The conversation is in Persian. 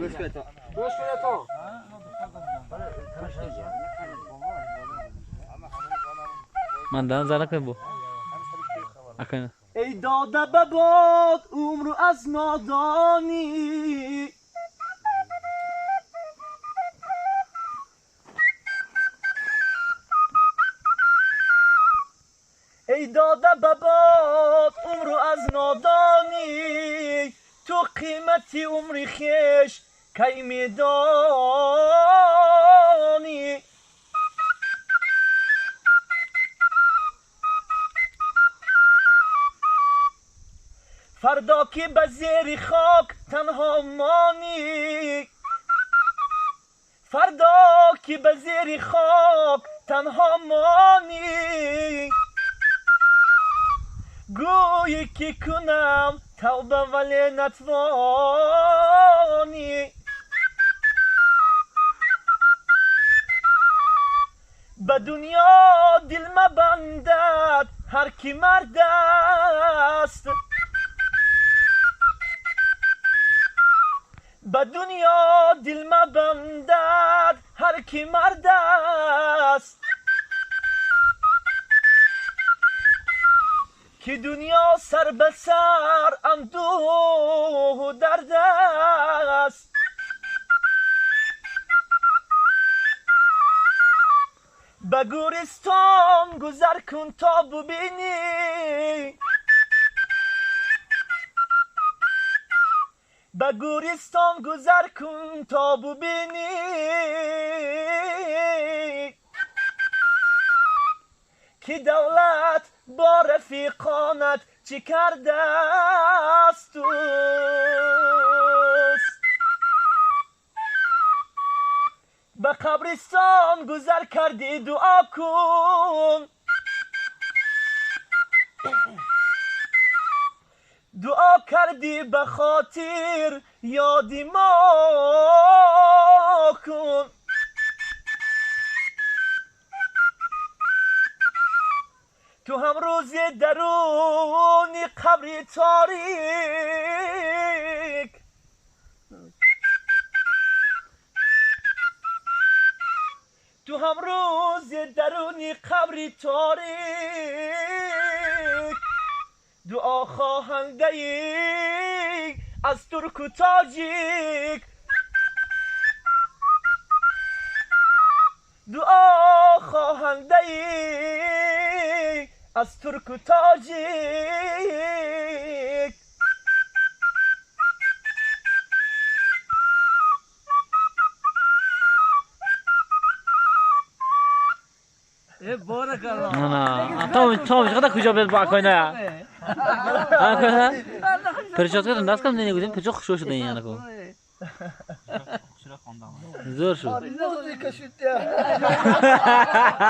گوش کن تو. من دارم زنه کنم بو اکنه ای داده بباد عمر از نادانی ای داده بباد عمر از نادانی تو قیمتی عمر خیش کی میدانی فردا که به زیر خاک تنها مانی فردا که به زیر خاک تنها مانی گویی که کنم توبه ولی نتوانی به دنیا دل مبندد هر کی مرد است به دنیا دل مبندد هر کی مرد است که دنیا سر به سر اندوه و درد است به گورستان گذر کن تا ببینی به گورستان گذر کن تا ببینی که دولت با رفیقانت چی کرده است به قبرستان گذر کردی دعا کن دعا کردی به خاطر یادی ما کن تو هم روز درونی قبر تاریک تو هم روز درونی قبر تاریک دعا خواهنده ای از ترک و تاجیک دعا خواهنده ای از ترک و تاجیک بارک الله. نه تو چقدر کجا بیاد با اکنه اکنه پرچات کردن دست کم نمیگودیم پرچات خوشو شده این یعنی کو زور شد